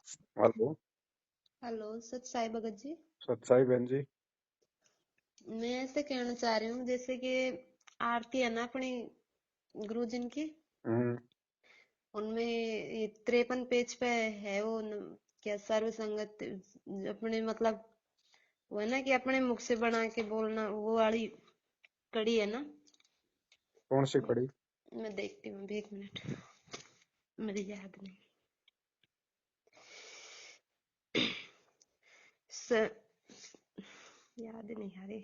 Hello. Hello सत साई भगत जी। सत्साई बहन जी। मैं ऐसे कहना चाह रही हूँ जैसे कि आरती है ना अपनी गुरुजन की। हम्म। उनमें ये 53 पेज पे है वो क्या सर्व संगत अपने मतलब वो है ना कि अपने मुख से बना के बोलना वो वाली कड़ी है ना। कौन सी कड़ी? मैं देखती हूँ अभी एक मिनट, मुझे याद नहीं। स, याद नहीं आ रही।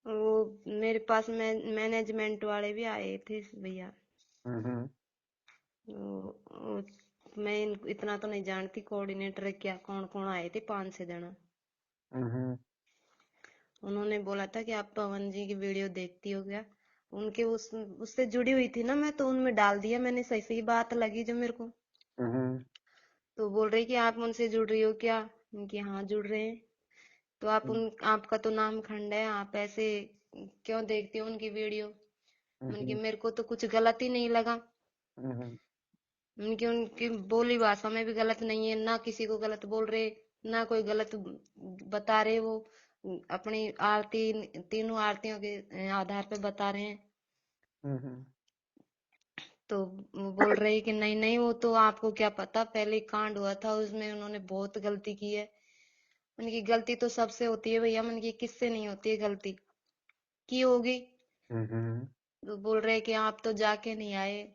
वो मेरे पास मैनेजमेंट वाले भी आए थे भैया। हम्म। मैं इतना तो नहीं जानती कोऑर्डिनेटर क्या कौन कौन आए थे, 5-6 जना। हम्म। उन्होंने बोला था कि आप पवन जी की वीडियो देखती हो क्या। उनके उससे जुड़ी हुई थी ना, मैं तो उनमें डाल दिया मैंने, सही सही बात लगी जो मेरे को। हम्म। तो बोल रही कि आप उनसे जुड़ रही हो क्या। कि हाँ जुड़ रहे हैं। तो आपका तो नाम खंड है, आप ऐसे क्यों देखती हो उनकी वीडियो। मन की हम्म। मेरे को तो कुछ गलत ही नहीं लगा। हम्म। उनकी उनकी बोली भाषा में भी गलत नहीं है, ना किसी को गलत बोल रहे, ना कोई गलत बता रहे। वो अपनी आरती, तीनों आरतियों के आधार पे बता रहे हैं। हम्म। तो वो बोल रहे कि नहीं नहीं, वो तो आपको क्या पता, पहले कांड हुआ था उसमें उन्होंने बहुत गलती की है। उनकी गलती तो सबसे होती है भैया, मन की किससे नहीं होती है गलती, की होगी। हम्म। तो बोल रहे कि आप तो जाके नहीं आए,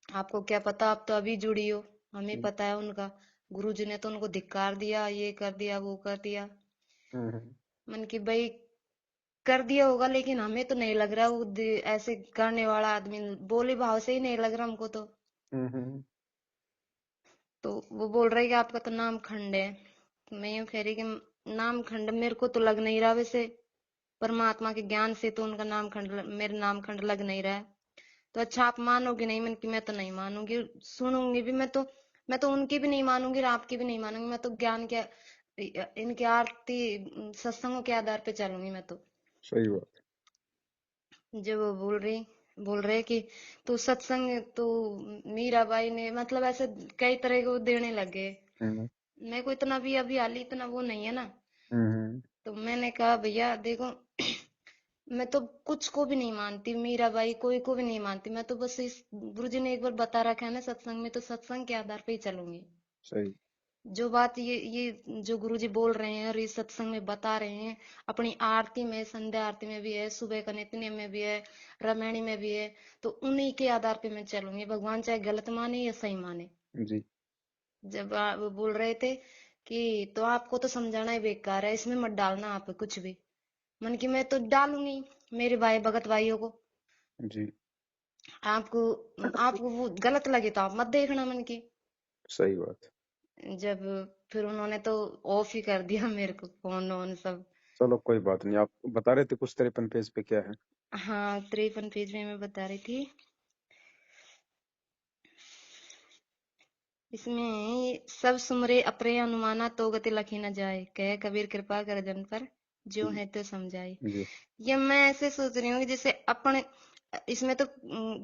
आपको क्या पता, आप तो अभी जुड़ी हो। हमें पता है उनका गुरुजी ने तो उनको धिक्कार दिया, ये कर दिया वो कर दिया। हम्म। मन की भाई कर दिया होगा, लेकिन हमें तो नहीं लग रहा वो ऐसे करने वाला आदमी, बोली भाव से ही नहीं लग रहा हमको तो। हम्म। तो वो बोल रहे कि आपका तो नाम खंड है। तो मैं यूं कह रही कि नाम खंड मेरे को तो लग नहीं रहा वैसे, परमात्मा के ज्ञान से तो उनका नाम खंड, मेरे नाम खंड लग नहीं रहा है। तो अच्छा आप मानोगे नहीं, मन की मैं तो नहीं मानूंगी, सुनूंगी भी मैं तो उनकी भी नहीं मानूंगी और आपकी भी नहीं मानूंगी। मैं तो ज्ञान के इनके आरती सत्संगों के आधार पे चलूंगी मैं तो। सही बात। जो वो बोल रहे कि तू सत्संग तो मीराबाई ने मतलब ऐसे कई तरह के वो देने लगे। हम्म। मेरे को इतना भी अभी हाल इतना वो नहीं है ना। हम्म। तो मैंने कहा भैया देखो, मैं तो कुछ को भी नहीं मानती, मीराबाई कोई को भी नहीं मानती। मैं तो बस इस गुरुजी ने एक बार बता रखा है ना सत्संग में, तो सत्संग के आधार पे ही चलूंगी। सही। जो बात ये जो गुरुजी बोल रहे हैं और इस सत्संग में बता रहे हैं, अपनी आरती में, संध्या आरती में भी है, सुबह का नित्य में भी है, रामायणी में भी है। तो उन्हीं के आधार पे मैं चलूंगी, भगवान चाहे गलत माने या सही माने। जी। जब वो बोल रहे थे कि तो आपको तो समझाना ही बेकार है, इसमें मत डालना आप कुछ भी। मन की मैं तो डालूंगी मेरे भाई भगत भाइयों को। जी। आपको आपको वो गलत लगे तो आप मत देखना मन की। सही बात। जब फिर उन्होंने तो ऑफ ही कर दिया मेरे को फोन वोन सब। चलो कोई बात नहीं, आप बता रहे थे कुछ 53 पेज पे क्या है? हाँ 53 पेज में मैं बता रही थी। इसमें सब सुमरे अपरे अनुमाना तो गति लखी न जाए, कहे कबीर कृपा कर जन पर, जो है तो समझाए। जी। ये मैं ऐसे सोच रही हूँ कि जैसे अपने इसमें तो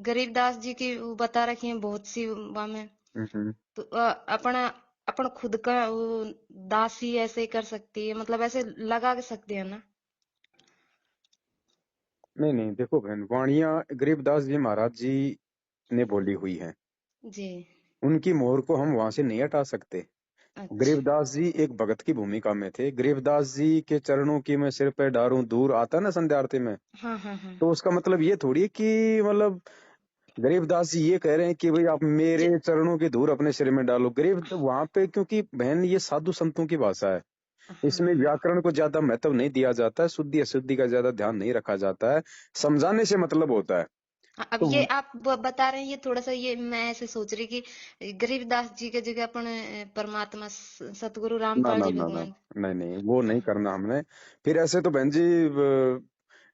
गरीबदास जी की वो बता रखी है बहुत सी में। हम्म। तो अपना अपन खुद का वो दास ही ऐसे कर सकती है, मतलब ऐसे लगा सकते हैं ना। नहीं नहीं, देखो बहन, वाणियां गरीबदास जी महाराज जी ने बोली हुई हैं। जी। उनकी मोहर को हम वहां से नहीं हटा सकते। अच्छा। गरीबदास जी एक भगत की भूमिका में थे। गरीबदास जी के चरणों की मैं सिर पे डारूं दूर, आता है ना संध्या आरती में। हाँ हाँ हाँ। तो उसका मतलब ये थोड़ी है कि मतलब गरीबदास जी ये कह रहे हैं कि भाई आप मेरे ज, चरणों की धूल अपने सिर में डालो। गरीब वहां पे, क्योंकि बहन ये साधु संतों की भाषा है। इसमें हाँ। व्याकरण को ज्यादा महत्व नहीं दिया जाता है, शुद्धि अशुद्धि का ज्यादा ध्यान नहीं रखा जाता है। समझाने से मतलब होता है। अब तो ये आप बता रहे हैं, ये थोड़ा सा ये मैं ऐसे सोच रही कि गरीबदास जी के जगह अपन परमात्मा सतगुरु ना रामपाल ना जी ना ना, भगवान। नहीं नहीं, वो नहीं हाँ। करना हमने। फिर ऐसे तो बहन जी,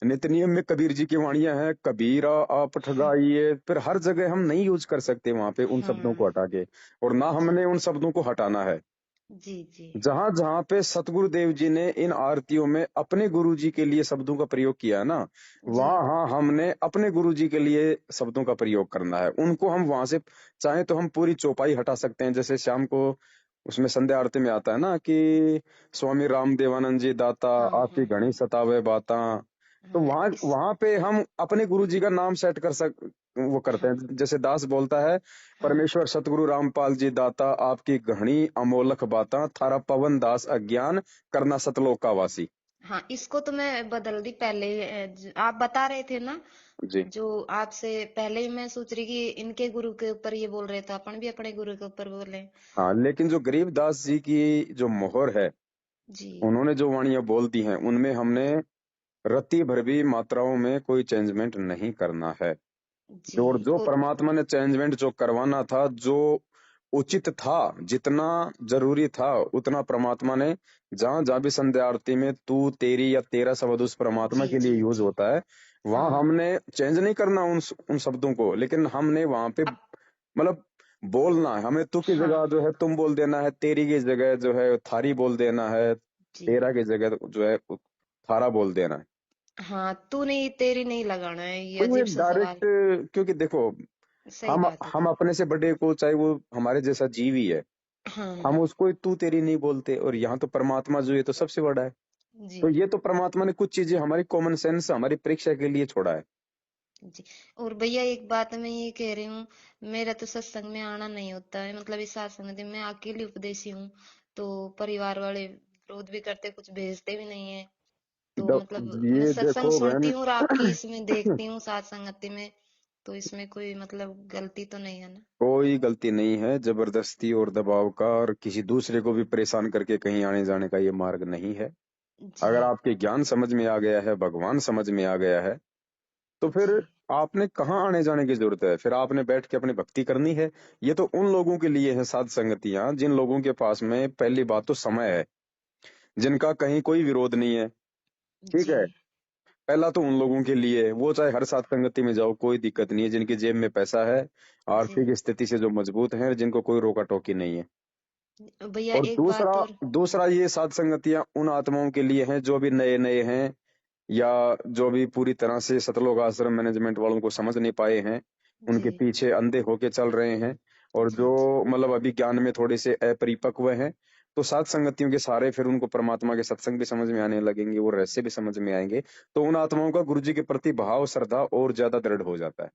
नित्य नियम में कबीर जी की वाणियां हैं, कबीरा आप हाँ ठगाइए, फिर हर जगह हम नहीं यूज कर सकते वहां पे उन शब्दों को हाँ। हटा के। और ना हमने उन शब्दों को हटाना है। जी जी। जहां जहां पे सतगुरु देव जी ने इन आरतियों में अपने गुरु जी के लिए शब्दों का प्रयोग किया है ना, जी वहां हमने अपने गुरु जी के लिए शब्दों का प्रयोग करना है। उनको हम वहां से चाहे तो हम पूरी चौपाई हटा सकते हैं, जैसे शाम को उसमें संध्या आरती में आता है ना कि स्वामी राम देवानंद जी दाता हाँ आपकी हाँ घनी सतावे बाता। तो हाँ वहां इस वहां पे हम अपने गुरु जी का नाम सेट कर सक वो करते हाँ हैं, जैसे दास बोलता है, हाँ परमेश्वर सतगुरु रामपाल जी दाता आपकी घनी अमोलक बाता थारा पवन दास अज्ञान करना सतलोक का वासी। हाँ, इसको तो मैं बदल दी पहले ही, आप बता रहे थे ना, जी जो आपसे पहले ही मैं सोच रही कि इनके गुरु के ऊपर ये बोल रहे थे, अपन भी अपने गुरु के ऊपर बोले। हाँ, लेकिन जो गरीबदास जी की जो मोहर है, जी उन्होंने जो वाणियां बोल दी हैं उनमें हमने रत्ती भर भी मात्राओं में कोई चेंजमेंट नहीं करना है। जी। जो और परमात्मा ने चेंजमेंट जो करवाना था, जो उचित था, जितना जरूरी था, उतना परमात्मा ने जहां जहां भी संध्या आरती में तू तेरी या तेरा शब्द उस परमात्मा जी के लिए जी यूज जी। होता है, वहां हाँ, हमने चेंज नहीं करना उन शब्दों को, लेकिन हमने वहां पे अब मतलब बोलना है। हमें तू की हाँ जगह जो है तुम बोल देना है, तेरी की जगह जो है थारी बोल देना है, जी। तेरा की जगह जो है थारा बोल देना है। हाँ, तू नहीं तेरी नहीं लगाना है, ये तो वो अजीब एक सा सवाल। डायरेक्ट, क्योंकि देखो सही हम बात है। हम अपने से बड़े को, चाहे वो हमारे जैसा जीव ही है, हम हाँ उसको तू तेरी नहीं बोलते, और यहाँ तो परमात्मा जो है तो सबसे बड़ा है। जी तो ये तो परमात्मा ने कुछ चीजें हमारी कॉमन सेंस हमारी परीक्षा के लिए छोड़ा है। जी। और भैया एक बात मैं ये कह रही हूँ, मेरा तो सत्संग में आना नहीं होता है, मतलब इस सत्संग में मैं अकेली उपदेशी हूँ, तो परिवार वाले विरोध भी करते, कुछ भेजते भी नहीं है। तो मतलब मैं ये सत्संग देखो सुनती बहन, हूँ और आपकी इसमें देखती हूँ साथ संगति में, तो इसमें कोई मतलब गलती तो नहीं है ना? कोई गलती नहीं है जबरदस्ती और दबाव का, और किसी दूसरे को भी परेशान करके कहीं आने जाने का ये मार्ग नहीं है। जी अगर आपके ज्ञान समझ में आ गया है, भगवान समझ में आ गया है, तो फिर जी आपने कहाँ आने जाने की जरूरत है? फिर आपने बैठ के अपनी भक्ति करनी है। ये तो उन लोगों के लिए है साध संगतियां जिन लोगों के पास में पहली बात तो समय है, जिनका कहीं कोई विरोध नहीं है। ठीक जी है, पहला तो उन लोगों के लिए है, वो चाहे हर साथ संगति में जाओ कोई दिक्कत नहीं है, जिनकी जेब में पैसा है, जी। आर्थिक स्थिति से जो मजबूत हैं, जिनको कोई रोका टोकी नहीं है। भैया और एक दूसरा बात और। दूसरा ये साध संगतियां उन आत्माओं के लिए हैं जो भी नए नए हैं, या जो भी पूरी तरह से सतलोक आश्रम मैनेजमेंट वालों को समझ नहीं पाए हैं, जी उनके पीछे अंधे होके चल रहे हैं, और जी जो जी मतलब अभी ज्ञान में थोड़े से अपरिपक्व हैं, तो सात संगतियों के सारे फिर उनको परमात्मा के सत्संग भी समझ में आने लगेंगे, वो रहस्य भी समझ में आएंगे। तो उन आत्माओं का गुरु जी के प्रति भाव श्रद्धा और ज्यादा दृढ़ हो जाता है।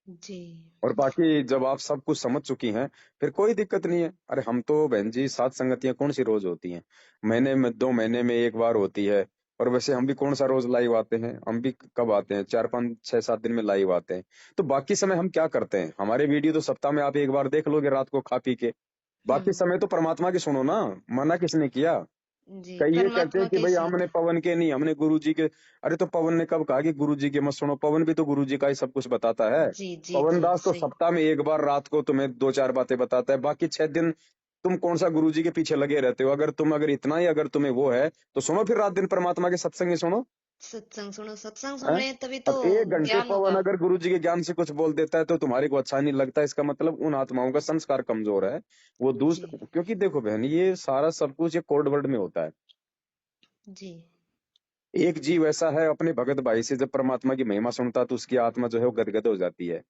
जी और बाकी जब आप सब कुछ समझ चुकी हैं, फिर कोई दिक्कत नहीं है। अरे हम तो बहन जी, सात संगतियां कौन सी रोज होती हैं? महीने में 2 महीने में एक बार होती है। और वैसे हम भी कौन सा रोज लाइव आते हैं? हम भी कब आते हैं? 4 5 6 7 दिन में लाइव आते हैं। तो बाकी समय हम क्या करते हैं? हमारे वीडियो तो सप्ताह में आप एक बार देख लोगे रात को खा पी के। बाकी हम्म। समय तो परमात्मा की सुनो ना। मना किसने किया? जी, कई ये कहते परमात्मा हैं कि के भाई सीख। हमने पवन के नहीं, हमने गुरु जी के। अरे तो पवन ने कब कहा कि गुरु जी के मत सुनो? पवन भी तो गुरु जी का ही सब कुछ बताता है। जी जी पवन जी दास तो सही। सप्ताह में एक बार रात को तुम्हें 2 4 बातें बताता है, बाकी 6 दिन तुम कौन सा गुरु जी के पीछे लगे रहते हो? अगर इतना ही अगर तुम्हें वो है, तो सुनो फिर रात दिन परमात्मा के सत्संग ही सुनो। सत्संग हैं? सुने तभी तो अब 1 घंटे ज्ञान पवन होगा। अगर गुरु जी के ज्ञान से कुछ बोल देता है तो तुम्हारे को अच्छा नहीं लगता, इसका मतलब उन आत्माओं का संस्कार कमजोर है। वो जी क्योंकि देखो बहन, ये सारा सब कुछ ये कोड वर्ड में होता है। जी एक जीव ऐसा है अपने भगत भाई से जब परमात्मा की महिमा सुनता है तो उसकी आत्मा जो है वो गदगद हो जाती है।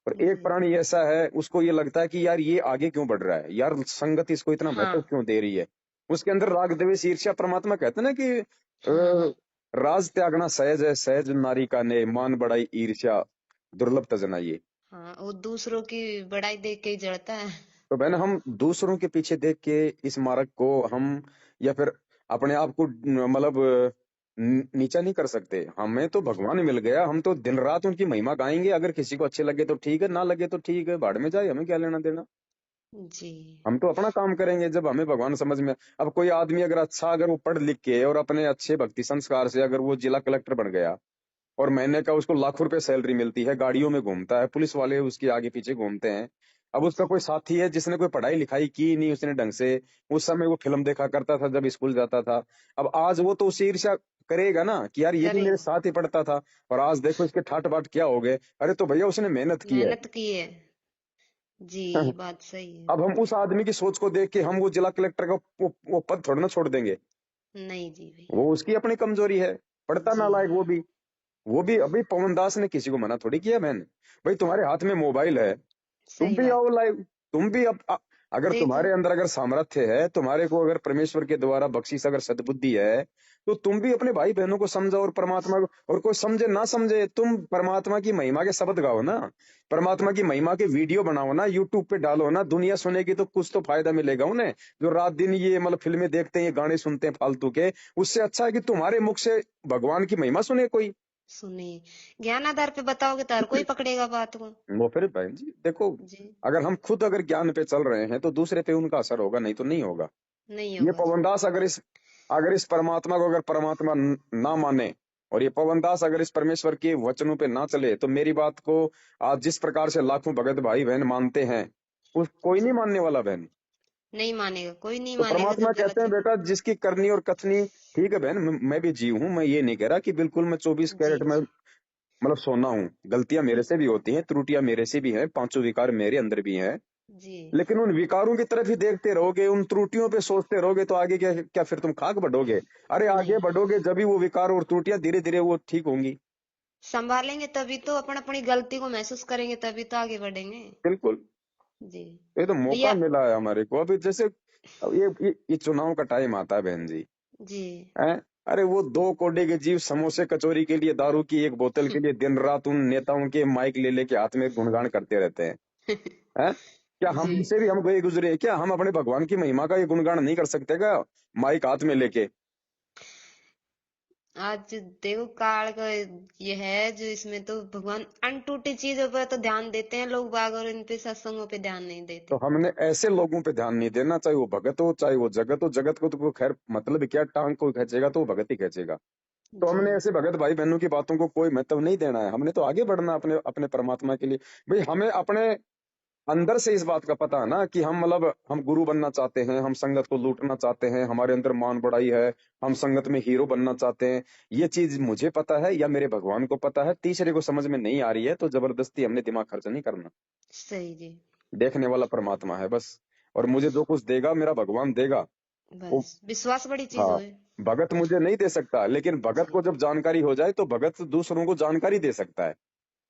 और एक जी। प्राणी ऐसा है, उसको ये लगता है कि यार ये आगे क्यों बढ़ रहा है, यार संगत इसको इतना महत्व हाँ क्यों दे रही है। उसके अंदर राग द्वेष ईर्ष्या, परमात्मा कहते हैं ना कि हाँ हाँ राज त्यागना सहज है, सहज नारी का ने मान बढ़ाई ईर्ष्या दुर्लभ तजना ये। हाँ, वो दूसरों की बड़ाई देख के ही जड़ता है। तो बहन, हम दूसरों के पीछे देख के इस मार्ग को हम, या फिर अपने आप को मतलब नीचा नहीं कर सकते। हमें तो भगवान मिल गया, हम तो दिन रात उनकी महिमा गाएंगे। अगर किसी को अच्छे लगे तो ठीक है, ना लगे तो ठीक है, भाड़ में जाए, हमें क्या लेना देना। जी हम तो अपना काम करेंगे जब हमें भगवान समझ में। अब कोई आदमी अगर अच्छा, अगर वो पढ़ लिख के और अपने अच्छे भक्ति संस्कार से अगर वो जिला कलेक्टर बन गया, और महीने का उसको लाखों रुपए सैलरी मिलती है, गाड़ियों में घूमता है, पुलिस वाले उसके आगे पीछे घूमते हैं। अब उसका जी कोई साथी है जिसने कोई पढ़ाई लिखाई की नहीं उसने ढंग से, उस समय वो फिल्म देखा करता था जब स्कूल जाता था। अब आज वो तो उससे ईर्ष्या करेगा ना कि यार ये भी मेरे करेगा। साथ ही पढ़ता था, और आज देखो इसके ठाट बाट क्या हो गए। अरे तो भैया उसने मेहनत की है। मेहनत की है। जी, बात सही है। अब हम उस आदमी की सोच को देख के हम वो जिला कलेक्टर का वो पद थोड़ा ना छोड़ देंगे। नहीं जी भैया। वो उसकी अपनी कमजोरी है, पढ़ता जी, नालायक वो भी अभी पवन दास ने किसी को मना थोड़ी किया बहन। भाई तुम्हारे हाथ में मोबाइल है, तुम सही भी बात। आओ लाइव। तुम भी अगर देखो, तुम्हारे अंदर अगर सामर्थ्य है, तुम्हारे को अगर परमेश्वर के द्वारा बख्शीश अगर सद्बुद्धि है, तो तुम भी अपने भाई बहनों को समझाओ और परमात्मा को। और कोई समझे ना समझे, तुम परमात्मा की महिमा के शब्द गाओ ना, परमात्मा की महिमा के वीडियो बनाओ ना, यूट्यूब पे डालो ना, दुनिया सुनेगी तो कुछ तो फायदा मिलेगा उन्हें। जो रात दिन ये मतलब फिल्में देखते हैं, ये गाने सुनते हैं फालतू के, उससे अच्छा है कि तुम्हारे मुख से भगवान की महिमा सुने कोई। सुनिए, ज्ञान आधार पे बताओगे तो हर कोई पकड़ेगा बात को। वो फिर बहन जी देखो, जी, अगर हम खुद अगर ज्ञान पे चल रहे हैं तो दूसरे पे उनका असर होगा, नहीं तो नहीं होगा। नहीं ये होगा जी। पवनदास अगर इस परमात्मा को अगर परमात्मा ना माने, और ये पवनदास अगर इस परमेश्वर के वचनों पे ना चले, तो मेरी बात को आज जिस प्रकार से लाखों भगत भाई बहन मानते हैं, उस कोई नहीं जी, मानने वाला बहन। नहीं मानेगा, कोई नहीं तो मानेगा परमात्मा जब कहते जगत हैं से। बेटा जिसकी करनी और कथनी ठीक है बहन, मैं भी जीव हूं, मैं ये नहीं कह रहा कि बिल्कुल मैं 24 कैरेट जी, में मतलब सोना हूँ। गलतियां मेरे से भी होती हैं, त्रुटियां मेरे से भी हैं, पांचों विकार मेरे अंदर भी हैं। जी, लेकिन उन विकारों की तरफ ही देखते रहोगे, उन त्रुटियों पे सोचते रहोगे, तो आगे क्या क्या फिर तुम खाक बढ़ोगे? अरे आगे नहीं। बढ़ोगे जब भी वो विकार और त्रुटियां धीरे धीरे वो ठीक होंगी। संभालेंगे तभी तो, अपन अपनी गलती को महसूस करेंगे तभी तो आगे बढ़ेंगे। बिल्कुल। जी ये तो मौका भैया। मिला है हमारे को अभी, जैसे अब ये चुनाव का टाइम आता है बहन जी, जी। हैं? अरे वो 2 कोड़े के जीव समोसे कचौरी के लिए, दारू की एक बोतल के लिए दिन रात उन नेताओं के माइक ले लेके हाथ में गुणगान करते रहते हैं। हैं? क्या हम जी, इनसे भी हम गए गुजरे हैं? क्या हम अपने भगवान की महिमा का ये गुणगान नहीं कर सकते क्या, माइक हाथ में लेके? आज देखो काल का ये है जो, इसमें तो भगवान अनटूटी चीजों पर तो ध्यान देते हैं लोग बाग, और इन पे सत्संगों पे ध्यान नहीं तो देते। हमने ऐसे लोगों पे ध्यान नहीं देना, चाहे वो भगत हो चाहे वो जगत हो। जगत को तो कोई खैर मतलब क्या, टांग कोई खींचेगा तो वो भगत ही खींचेगा। तो जी, हमने ऐसे भगत भाई बहनों की बातों को कोई महत्व नहीं देना है, हमने तो आगे बढ़ना अपने अपने परमात्मा के लिए। भाई हमें अपने अंदर से इस बात का पता है ना कि हम मतलब हम गुरु बनना चाहते हैं, हम संगत को लूटना चाहते हैं, हमारे अंदर मान बढ़ाई है, हम संगत में हीरो बनना चाहते हैं। ये चीज मुझे पता है या मेरे भगवान को पता है, तीसरे को समझ में नहीं आ रही है, तो जबरदस्ती हमने दिमाग खर्च नहीं करना। सही जी। देखने वाला परमात्मा है बस, और मुझे जो कुछ देगा मेरा भगवान देगा। वो, बस विश्वास बड़ी चीज हाँ, होए। भगत मुझे नहीं दे सकता, लेकिन भगत जी, को जब जानकारी हो जाए तो भगत दूसरों को जानकारी दे सकता है।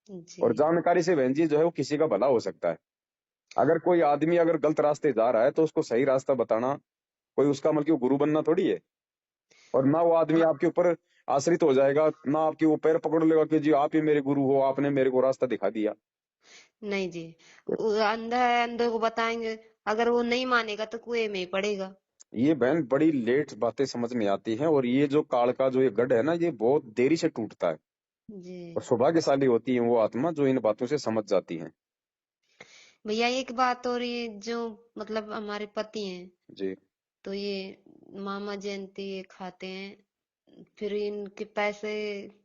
जी, और जानकारी से बहन जी जो है वो किसी का भला हो सकता है। अगर कोई आदमी अगर गलत रास्ते जा रहा है तो उसको सही रास्ता बताना कोई उसका मतलब कि वो गुरु बनना थोड़ी है। और ना वो आदमी हाँ, आपके ऊपर आश्रित हो जाएगा, ना आपकी वो पैर पकड़ लेगा कि जी आप ही मेरे गुरु हो, आपने मेरे को रास्ता दिखा दिया। नहीं जी। अंधा है, अंधे को बताएंगे, अगर वो नहीं मानेगा तो कुएं में ही पड़ेगा। ये बहन बड़ी लेट बातें समझ में आती हैं, और ये जो काल का जो ये गढ़ है ना, ये बहुत देरी से टूटता है। जी और सौभाग्यशाली होती है वो आत्मा जो इन बातों से समझ जाती है। भैया, एक बात और, ये जो मतलब हमारे पति हैं, जी। तो ये मामा जयंती ये खाते हैं, फिर इनके पैसे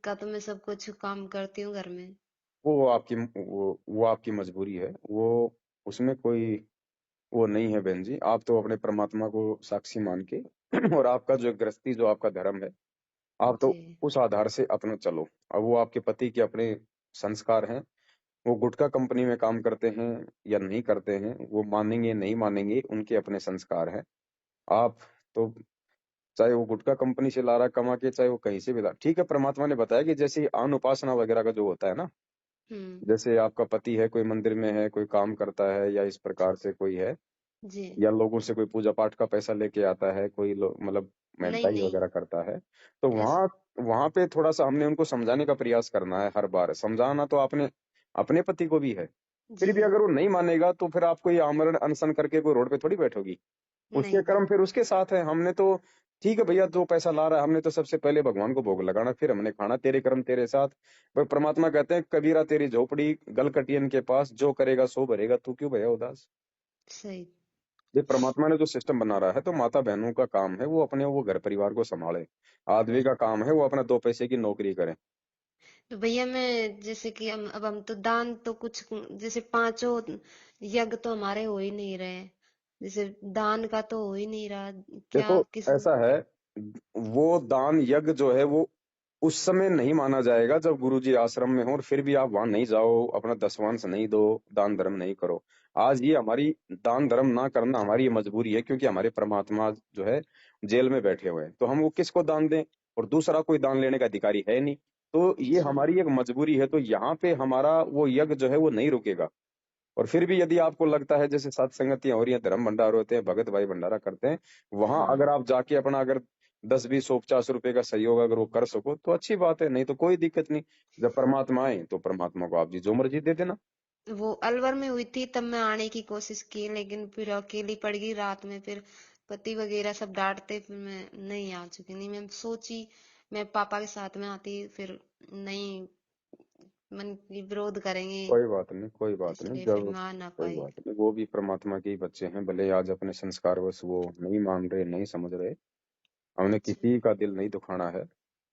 का तो मैं सब कुछ काम करती हूँ घर में। वो आपकी मजबूरी है, वो उसमें कोई वो नहीं है बहन जी। आप तो अपने परमात्मा को साक्षी मान के और आपका जो गृहस्थी जो आपका धर्म है, आप तो जी, उस आधार से अपना चलो। अब वो आपके पति के अपने संस्कार हैं, वो गुटखा कंपनी में काम करते हैं या नहीं करते हैं, वो मानेंगे नहीं मानेंगे, उनके अपने संस्कार हैं। आप तो चाहे वो गुटखा कंपनी से ला रहा कमा के, चाहे वो कहीं से भी ला, ठीक है। परमात्मा ने बताया कि जैसे आन उपासना वगैरह का जो होता है ना, हम्म, जैसे आपका पति है, कोई मंदिर में है, कोई काम करता है, या इस प्रकार से कोई है, जी, या लोगों से कोई पूजा पाठ का पैसा लेके आता है, कोई मतलब नहीं मेहनताई नहीं, वगैरह करता है, तो ऐसा, वहां वहां पे थोड़ा सा हमने उनको समझाने का प्रयास करना है। हर बार समझाना तो आपने अपने पति को भी है, फिर जी, भी अगर वो नहीं मानेगा तो फिर आपको ये आमरण अनशन करके कोई रोड पे थोड़ी बैठोगी। उसके नहीं जी, कर्म फिर उसके साथ है। हमने तो ठीक है भैया, जो पैसा ला रहा है, हमने तो सबसे पहले भगवान को भोग लगाना, फिर हमने खाना, तेरे कर्म तेरे साथ। पर परमात्मा कहते हैं कबीरा तेरी झोपड़ी गलकटियन के पास, जो करेगा सो भरेगा, तू क्यों भया उदास। सही। ये परमात्मा ने जो सिस्टम बना रहा है, तो माता बहनों का काम है वो अपने वो घर परिवार को संभाले, आदमी का काम है वो अपना 2 पैसे की नौकरी करे। तो भैया मैं जैसे कि अब हम तो दान तो कुछ, जैसे पांचों यज्ञ तो हमारे हो ही नहीं रहे, जैसे दान का तो हो ही नहीं रहा, क्या देखो किस। ऐसा है, वो दान यज्ञ जो है वो उस समय नहीं माना जाएगा जब गुरुजी आश्रम में हो, और फिर भी आप वहां नहीं जाओ, अपना दसवांश नहीं दो, दान धर्म नहीं करो। आज ये हमारी दान धर्म ना करना हमारी ये मजबूरी है, क्योंकि हमारे परमात्मा जो है जेल में बैठे हुए हैं, तो हम वो किसको दान दें, और दूसरा कोई दान लेने का अधिकारी है नहीं। तो ये जी हमारी एक मजबूरी है, तो यहाँ पे हमारा वो यज्ञ जो है वो नहीं रुकेगा। और फिर भी यदि आपको लगता है जैसे सत्संगतियां हो रही हैं, धर्म भंडार होते हैं, भगत भाई भंडारा करते हैं, वहां हाँ। अगर आप जाके अपना अगर 10 20 150 रुपए का सहयोग अगर वो कर सको तो अच्छी बात है, नहीं तो कोई दिक्कत नहीं। जब परमात्मा आए तो परमात्मा को आप जी जो मर्जी दे देना। वो अलवर में हुई थी तब मैं आने की कोशिश की, लेकिन फिर अकेली पड़ गई रात में, फिर पति वगैरह सब डांटते, फिर मैं नहीं आ चुकी। नहीं, मैं सोची मैं पापा के साथ में आती, फिर नहीं, मन की विरोध करेंगे, कोई बात नहीं, कोई बात नहीं, इसलिए फिर जब मैं आ ना कोई पाई। बात नहीं, वो भी परमात्मा के ही बच्चे हैं, भले आज अपने संस्कारवश वो नहीं मान रहे, नहीं समझ रहे। हमने जी किसी का दिल नहीं दुखाना है।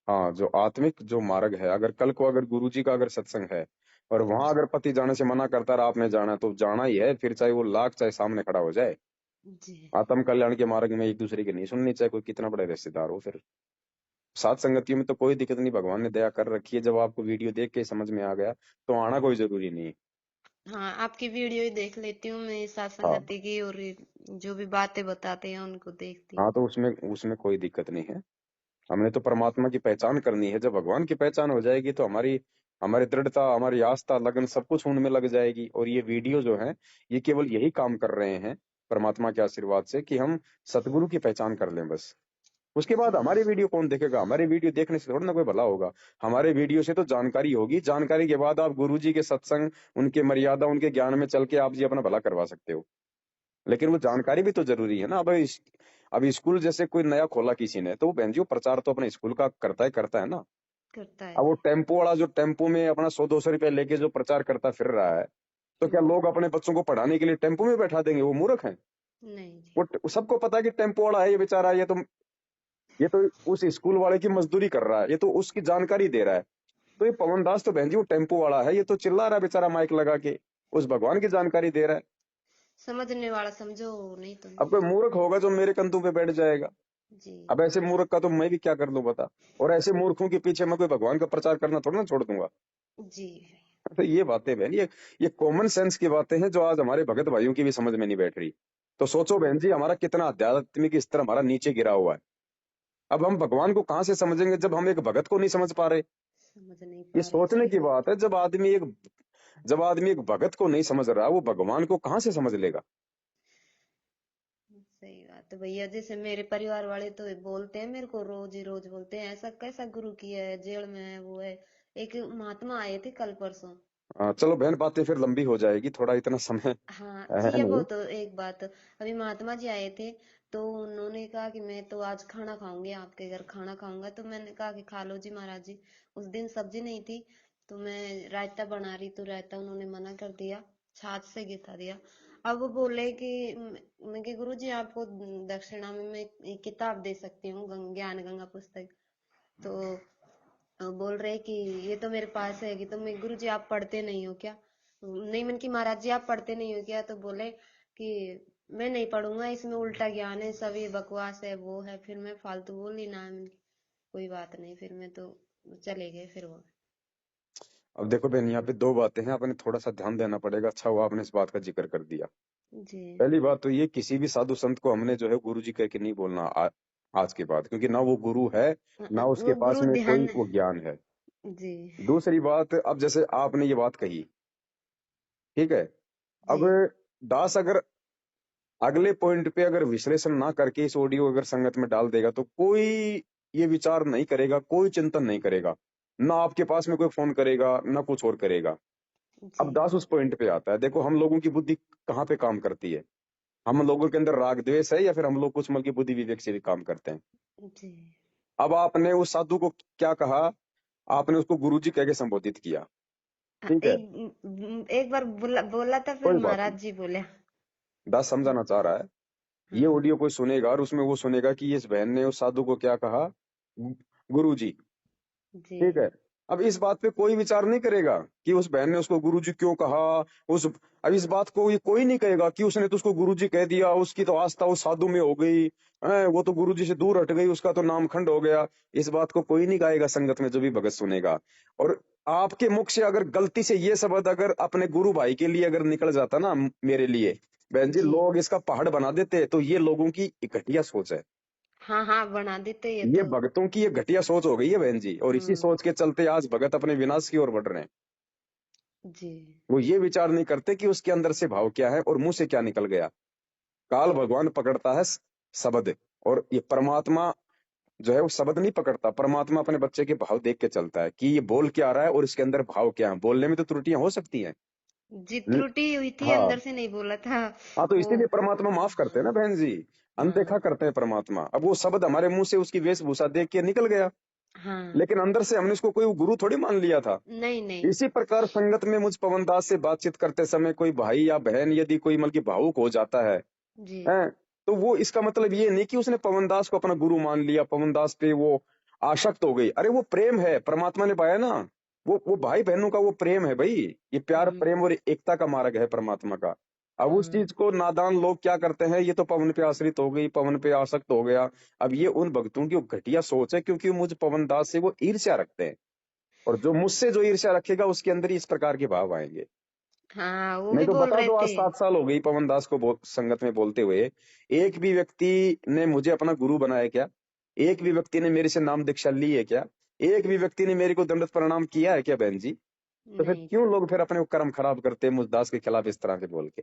हाँ, जो आत्मिक जो मार्ग है, अगर कल को अगर गुरु जी का अगर सत्संग है और वहां अगर पति जाने से मना करता रहा आपने जाना, तो जाना ही है, फिर चाहे वो लाख चाहे सामने खड़ा हो जाए। जी आत्म कल्याण के मार्ग में एक दूसरे की नहीं सुननी, चाहे कोई कितना बड़े रिश्तेदार हो। फिर साथ संगतियों में तो कोई दिक्कत नहीं, भगवान ने दया कर रखी है। जब आपको वीडियो देख के समझ में आ गया तो आना कोई जरूरी नहीं है। हाँ, आपकी वीडियो ही देख लेती हूँ मैं, साथ हाँ संगति की, और ये जो भी बातें बताते हैं उनको देखती हूँ। हाँ, तो उसमें उसमें कोई दिक्कत नहीं है। हमने तो परमात्मा की पहचान करनी है। जब भगवान की पहचान हो जाएगी तो हमारी हमारी दृढ़ता, हमारी आस्था, लगन सब कुछ उनमें लग जाएगी। और ये वीडियो जो है ये केवल यही काम कर रहे हैं परमात्मा के आशीर्वाद से, कि हम सतगुरु की पहचान कर लें बस। उसके बाद जी हमारी वीडियो कौन देखेगा? हमारे वीडियो देखने से थोड़ा ना कोई भला होगा। हमारे वीडियो से तो जानकारी होगी, जानकारी के बाद आप गुरु जी के सत्संग, उनके मर्यादा, उनके ज्ञान में चल के आप जी अपना भला करवा सकते हो। लेकिन वो जानकारी भी तो जरूरी है ना। अब स्कूल जैसे कोई नया खोला किसी ने, तो वो बहन जी वो प्रचार तो अपने स्कूल का करता है ना। करता अब है। वो टेम्पो वाला जो टेम्पो में अपना 100 200 रुपया लेके जो प्रचार करता फिर रहा है, तो क्या हम्म, लोग अपने बच्चों को पढ़ाने के लिए टेम्पो में बैठा देंगे? वो मूर्ख हैं। नहीं जी। वो सबको पता है कि टेम्पो वाला है ये बेचारा, ये तो उस स्कूल वाले की मजदूरी कर रहा है, ये तो उसकी जानकारी दे रहा है। तो ये पवन दास तो बहन जी वो टेम्पो वाला है, ये तो चिल्ला रहा है बेचारा माइक लगा के, उस भगवान की जानकारी दे रहा है। समझने वाला समझो, नहीं तो अब नहीं। कोई मूर्ख होगा जो मेरे कंधों पे बैठ जाएगा। जी अब ऐसे मूर्ख का तो मैं भी क्या कर लूं बता। और ऐसे मूर्खों के पीछे मैं कोई भगवान का प्रचार करना थोड़ा ना छोड़ दूंगा। जी। तो ये बातें बहन, ये कॉमन सेंस की बातें हैं जो आज हमारे भगत भाइयों की भी समझ में नहीं बैठ रही। तो सोचो बहन जी हमारा कितना आध्यात्मिक स्तर हमारा नीचे गिरा हुआ है। अब हम भगवान को कहाँ से समझेंगे जब हम एक भगत को नहीं समझ पा रहे? समझ नहीं ये पा रहे, सोचने सही की बात। बात है। जब आदमी एक भगत को नहीं समझ रहा, वो भगवान को कहाँ से समझ लेगा? सही बात है भैया, जैसे मेरे परिवार वाले तो बोलते हैं मेरे को, रोज ही रोज बोलते हैं, ऐसा कैसा गुरु किया है, जेल में है, वो है। एक महात्मा आए थे कल परसों। चलो बहन, बातें फिर लंबी हो जाएगी, थोड़ा इतना समय हाँ जी, है ये वो नहीं। तो एक बात, अभी महात्मा जी आए थे, तो उन्होंने कहा कि मैं तो आज खाना खाऊंगी, आपके घर खाना खाऊंगा। तो मैंने कहा कि खा लो जी महाराज जी। उस दिन सब्जी नहीं थी, तो मैं रायता बना रही, तो रायता उन्होंने मना कर दिया, छाछ से गिथा दिया। अब वो बोले कि मैं कि गुरु जी आपको दक्षिणा में मैं एक किताब दे सकती हूँ, ज्ञान गंगा पुस्तक। तो बोल रहे कि ये तो मेरे पास है कि, तो मैं, गुरु जी आप पढ़ते नहीं हो क्या? नहीं, मन की महाराज जी आप पढ़ते नहीं हो क्या? तो बोले कि मैं नहीं पढ़ूंगा, इसमें उल्टा ज्ञान है, सब ये बकवास है, वो है। फिर मैं फालतू बोली ना, मन की कोई बात नहीं, फिर मैं तो चले गए फिर वो। अब देखो बहन, यहाँ पे दो बातें हैं, आपने थोड़ा सा ध्यान देना पड़ेगा। अच्छा हुआ आपने इस बात का जिक्र कर दिया। जी पहली बात तो ये, किसी भी साधु संत को हमने जो है गुरु जी कह के नहीं बोलना आज के बाद, क्योंकि ना वो गुरु है, ना उसके वो पास गुरु में ध्यान। कोई वो ज्ञान है। जी दूसरी बात, अब जैसे आपने ये बात कही, ठीक है। जी। अब दास अगर अगले पॉइंट पे अगर विश्लेषण ना करके इस ऑडियो अगर संगत में डाल देगा, तो कोई ये विचार नहीं करेगा, कोई चिंतन नहीं करेगा, ना आपके पास में कोई फोन करेगा, ना कुछ और करेगा। जी अब दास उस पॉइंट पे आता है। देखो हम लोगों की बुद्धि कहाँ पे काम करती है, हम लोगों के अंदर राग द्वेष है, या फिर हम लोग कुछ मल की बुद्धि विवेक से भी काम करते हैं। जी। अब आपने उस साधु को क्या कहा? आपने उसको गुरुजी कह के संबोधित किया, ठीक है। एक बार बोला बोला था, फिर कोई बात नहीं, महाराज जी बोले। दास समझाना चाह रहा है। ये हाँ ऑडियो कोई सुनेगा और उसमें वो सुनेगा कि इस बहन ने उस साधु को क्या कहा, गुरु जी, जी। ठीक है। अब इस बात पे कोई विचार नहीं करेगा कि उस बहन ने उसको गुरुजी क्यों कहा। उस अब इस बात को ये कोई नहीं कहेगा कि उसने तो उसको गुरुजी कह दिया, उसकी तो आस्था उस साधु में हो गई, वो तो गुरुजी से दूर हट गई, उसका तो नामखंड हो गया। इस बात को कोई नहीं गाएगा संगत में जो भी भगत सुनेगा। और आपके मुख से अगर गलती से ये शब्द अगर अपने गुरु भाई के लिए अगर निकल जाता ना, मेरे लिए बहन जी, जी। लोग इसका पहाड़ बना देते। तो ये लोगों की घटिया सोच है। हाँ हाँ, बना देते ये ये तो। भगतों की ये घटिया सोच हो गई है बहन जी, और इसी हम्म। सोच के चलते आज भगत अपने विनाश की ओर बढ़ रहे हैं। जी। वो ये विचार नहीं करते कि उसके अंदर से भाव क्या है और मुंह से क्या निकल गया। काल भगवान पकड़ता है शब्द, और ये परमात्मा जो है वो शब्द नहीं पकड़ता। परमात्मा अपने बच्चे के भाव देख के चलता है कि ये बोल क्या रहा है और इसके अंदर भाव क्या है। बोलने में तो त्रुटियां हो सकती हैं। जी, त्रुटि हुई थी, हाँ। अंदर से नहीं बोला था हाँ, तो वो। इसीलिए परमात्मा माफ करते हैं ना बहन जी। अनदेखा हाँ करते हैं परमात्मा। अब वो शब्द हमारे मुंह से उसकी वेशभूषा देख के निकल गया, हाँ। लेकिन अंदर से हमने उसको कोई गुरु थोड़ी मान लिया था। नहीं नहीं। इसी प्रकार संगत में मुझ पवनदास से बातचीत करते समय कोई भाई या बहन यदि कोई मतलब कि भावुक हो जाता जी। है, तो वो इसका मतलब ये नहीं कि उसने पवनदास को अपना गुरु मान लिया, पवनदास पे वो आसक्त हो गई। अरे वो प्रेम है, परमात्मा ने पाया ना। वो भाई बहनों का वो प्रेम है भाई। ये प्यार हम्म। प्रेम और एकता का मार्ग है परमात्मा का। अब उस हाँ। चीज को नादान लोग क्या करते हैं, ये तो पवन पे आश्रित हो गई, पवन पे आसक्त हो गया। अब ये उन भक्तों की वो घटिया सोच है, क्योंकि मुझ पवनदास से वो ईर्ष्या रखते हैं। और जो मुझसे जो ईर्ष्या रखेगा उसके अंदर ही इस प्रकार के भाव आएंगे। हाँ, वो नहीं भी तो बोल बता रहे दो, आज थे। 7 साल हो गई पवन दास को संगत में बोलते हुए। एक भी व्यक्ति ने मुझे अपना गुरु बनाया क्या? एक भी व्यक्ति ने मेरे से नाम दीक्षा ली है क्या? एक भी व्यक्ति ने मेरे को दंडवत प्रणाम किया है क्या बहन जी? तो फिर नहीं। क्यों लोग फिर अपने कर्म खराब करते हैं मुझ दास के खिलाफ इस तरह के बोल के?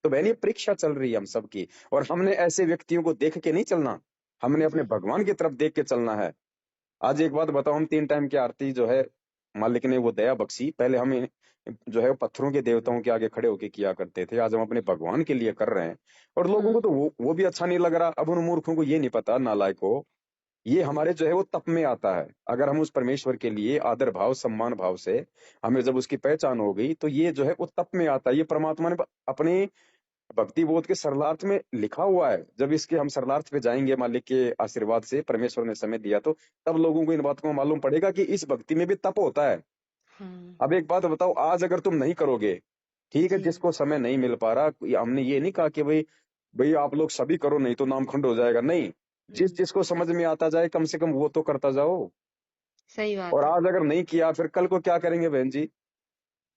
तो बहन, ये परीक्षा चल रही है हम सबकी, और हमने ऐसे व्यक्तियों को देख के नहीं चलना, हमने अपने जी। भगवान की तरफ देख के चलना है। आज एक बात बताओ, हम 3 टाइम की आरती जो है मालिक ने वो दया बख्शी। पहले हम जो है वो पत्थरों के देवताओं के आगे खड़े होके किया करते थे, आज हम अपने भगवान के लिए कर रहे हैं। और लोगों को हाँ। तो वो भी अच्छा नहीं लग रहा। अब उन मूर्खों को ये नहीं पता, नालायक को, ये हमारे जो है वो तप में आता है। अगर हम उस परमेश्वर के लिए आदर भाव सम्मान भाव से हमें जब उसकी पहचान हो गई, तो ये जो है वो तप में आता है। ये परमात्मा ने अपने भक्ति बोध के सरलार्थ में लिखा हुआ है। जब इसके हम सरलार्थ पे जाएंगे मालिक के आशीर्वाद से, परमेश्वर ने समय दिया तो तब लोगों को इन बातों को मालूम पड़ेगा कि इस भक्ति में भी तप होता है। हाँ। अब एक बात बताओ, आज अगर तुम नहीं करोगे, ठीक है, जी। जिसको समय नहीं मिल पा रहा, हमने ये नहीं कहा कि भाई भाई आप लोग सभी करो नहीं तो नामखंड हो जाएगा, नहीं। जिस हम्म। जिसको समझ में आता जाए कम से कम वो तो करता जाओ। सही और बात है। आज अगर नहीं किया फिर कल को क्या करेंगे बहन जी?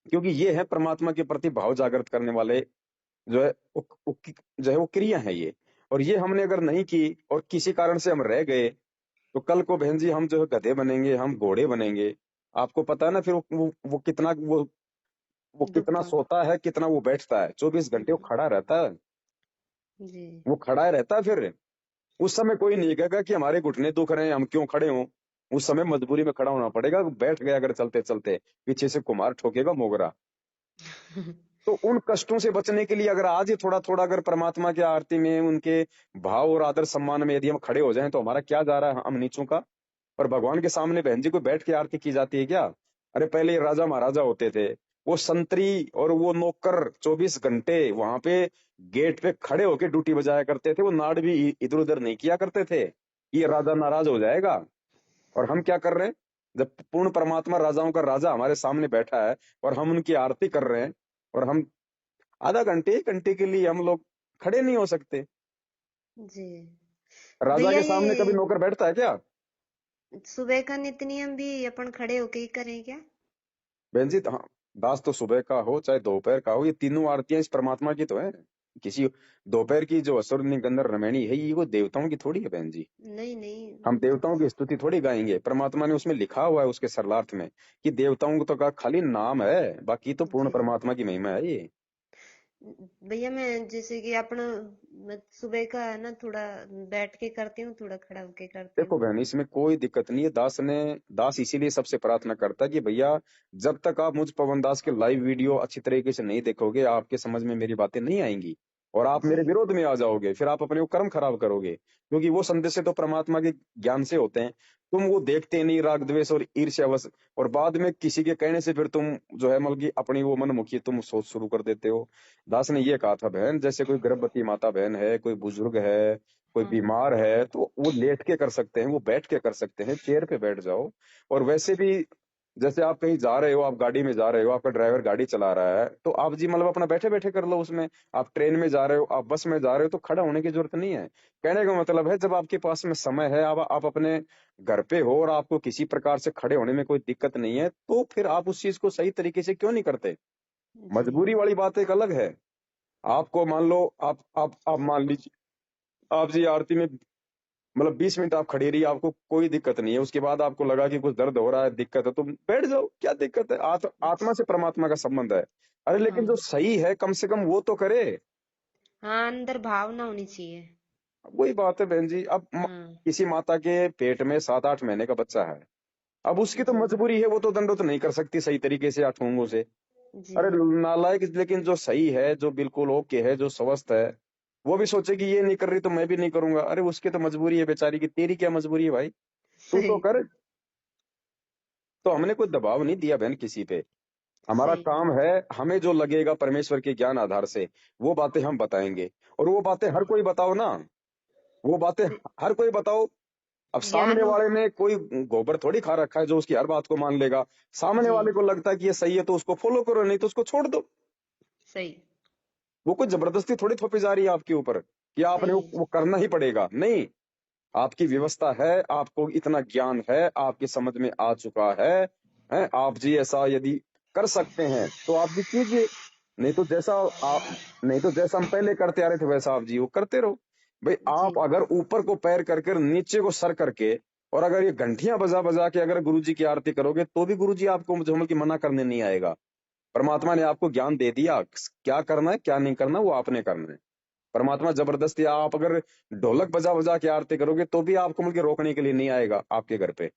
क्योंकि ये है परमात्मा के प्रति भाव जागृत करने वाले जो है जो है वो क्रिया है ये। और ये हमने अगर नहीं की और किसी कारण से हम रह गए, तो कल को बहन जी हम जो है गधे बनेंगे, हम घोड़े बनेंगे। आपको पता है ना फिर वो कितना वो दुख कितना का। सोता है, कितना वो बैठता है, 24 घंटे वो हम्म। खड़ा रहता है। जी। वो खड़ा रहता है फिर। उस समय कोई नहीं कहेगा कि हमारे घुटने दुख रहे हैं हम क्यों खड़े हों। उस समय मजबूरी में खड़ा होना पड़ेगा। बैठ गया अगर चलते चलते, पीछे से कुम्हार ठोकेगा मोगरा। तो उन कष्टों से बचने के लिए अगर आज ही थोड़ा थोड़ा अगर परमात्मा की आरती में उनके भाव और आदर सम्मान में यदि हम खड़े हो जाएं, तो हमारा क्या जा रहा है हम नीचों का। और भगवान के सामने बहन जी को बैठ के आरती की जाती है क्या? अरे पहले ये राजा महाराजा होते थे, वो संतरी और वो नौकर 24 घंटे वहां पे गेट पे खड़े होके ड्यूटी बजाया करते थे। वो नाड़ भी इधर उधर नहीं किया करते थे। ये राजा नाराज हो जाएगा। और हम क्या कर रहे हैं? जब पूर्ण परमात्मा राजाओं का राजा हमारे सामने बैठा है और हम उनकी आरती कर रहे हैं, और हम आधा घंटे 1 घंटे के लिए हम लोग खड़े नहीं हो सकते। जी। राजा भैया के ये सामने कभी नौकर बैठता है क्या? सुबह का नित्य नियम भी अपन खड़े होके ही करें क्या? बहन जी, हाँ, दास तो सुबह का हो चाहे दोपहर का हो, ये तीनों आरतियां इस परमात्मा की तो है। किसी दोपहर की जो असुर निकंदर रमैनी है, ये वो देवताओं की थोड़ी है बहन जी। नहीं नहीं। हम देवताओं की स्तुति थोड़ी गाएंगे। परमात्मा ने उसमें लिखा हुआ है उसके सरलार्थ में कि देवताओं को तो का खाली नाम है, बाकी तो पूर्ण जी। परमात्मा की महिमा है ये। भैया मैं जैसे कि अपना मैं सुबह का है ना, थोड़ा बैठ के करती हूँ, थोड़ा खड़ा होके करती देखो हूँ। बहन, इसमें कोई दिक्कत नहीं है। दास इसीलिए सबसे प्रार्थना करता है कि भैया, जब तक आप मुझ पवन दास के लाइव वीडियो अच्छी तरीके से नहीं देखोगे, आपके समझ में मेरी बातें नहीं आएंगी, और आप जी। मेरे विरोध में आ जाओगे, फिर आप अपने वो कर्म खराब करोगे। क्योंकि वो संदेश तो परमात्मा के ज्ञान से होते हैं। तुम वो देखते नहीं, राग द्वेष और ईर्ष्यावश, और बाद में किसी के कहने से फिर तुम जो है मतलब कि अपनी वो मनमुखी तुम सोच शुरू कर देते हो। दास ने ये कहा था बहन, जैसे कोई गर्भवती माता बहन है, कोई बुजुर्ग है, कोई हाँ। बीमार है, तो वो लेट के कर सकते हैं, वो बैठ के कर सकते हैं, चेयर पे बैठ जाओ। और वैसे भी जैसे आप कहीं जा रहे हो, आप गाड़ी में जा रहे हो, आपका ड्राइवर गाड़ी चला रहा है, तो आप जी मतलब अपना बैठे बैठे कर लो उसमें। आप ट्रेन में जा रहे हो, आप बस में जा रहे हो, तो खड़ा होने की जरूरत नहीं है। कहने का मतलब है, जब आपके पास में समय है, आप अपने घर पे हो और आपको किसी प्रकार से खड़े होने में कोई दिक्कत नहीं है, तो फिर आप उस चीज को सही तरीके से क्यों नहीं करते? जी। मजबूरी वाली बात एक अलग है। आपको मान लो, आप मान लीजिए, आप जी आरती में मतलब 20 मिनट आप खड़ी रही, आपको कोई दिक्कत नहीं है, उसके बाद आपको लगा कि कुछ दर्द हो रहा है, दिक्कत है, तो बैठ जाओ, क्या दिक्कत है? आत्मा से परमात्मा का संबंध है। अरे लेकिन जो हाँ। सही है कम से कम वो तो करे। हाँ, अंदर भावना होनी चाहिए। वही बात है बहन जी। अब हाँ। किसी माता के पेट में 7-8 महीने का बच्चा है, अब उसकी तो जी। मजबूरी है, वो तो दंडोत नहीं कर सकती सही तरीके से 8 ठूंगों से। जी। अरे नालायक, लेकिन जो सही है, जो बिल्कुल ओके है, जो स्वस्थ है, वो भी सोचे कि ये नहीं कर रही तो मैं भी नहीं करूंगा। अरे उसकी तो मजबूरी है बेचारी की, तेरी क्या मजबूरी है भाई? तू तो सही। कर। तो हमने कोई दबाव नहीं दिया बहन किसी पे। हमारा सही। काम है, हमें जो लगेगा परमेश्वर के ज्ञान आधार से वो बातें हम बताएंगे। और वो बातें हर सही। कोई बताओ ना, वो बातें हर कोई बताओ। अब ज्ञान सामने हो। वाले ने कोई गोबर थोड़ी खा रखा है जो उसकी हर बात को मान लेगा। सामने जी। वाले को लगता है कि ये सही है तो उसको फॉलो करो, नहीं तो उसको छोड़ दो। सही। वो कुछ जबरदस्ती थोड़ी थोपी जा रही है आपके ऊपर कि आपने सही है वो जी। करना ही पड़ेगा, नहीं। आपकी व्यवस्था है, आपको इतना ज्ञान है, आपकी समझ में आ चुका है, आप जी ऐसा यदि कर सकते हैं तो आप जी कीजिए। नहीं तो जैसा आप नहीं तो जैसा हम पहले करते आ रहे थे वैसा आप जी वो करते रहो। भाई जी। आप अगर ऊपर को पैर करके नीचे को सर करके और अगर ये घंटियां बजा बजा के अगर गुरु जी की आरती करोगे तो भी गुरु जी आपको मुझे की मना करने नहीं आएगा। परमात्मा ने आपको ज्ञान दे दिया, क्या करना है क्या नहीं करना वो आपने करना है। परमात्मा जबरदस्ती, आप अगर ढोलक बजा बजा के आरती करोगे तो भी आपको मिलकर रोकने के लिए नहीं आएगा आपके घर पे।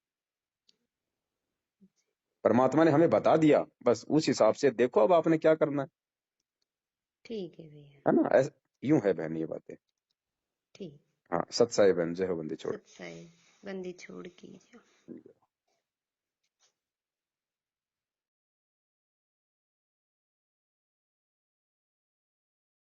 परमात्मा ने हमें बता दिया, बस उस हिसाब से देखो अब आपने क्या करना ठीक है भैया। है ना? यूं है बहन ये बातें। ठीक। हाँ, सत्साई बहन, जय हो बंदी छोड़। सत्साई। बंदी छोड़ कीजिए।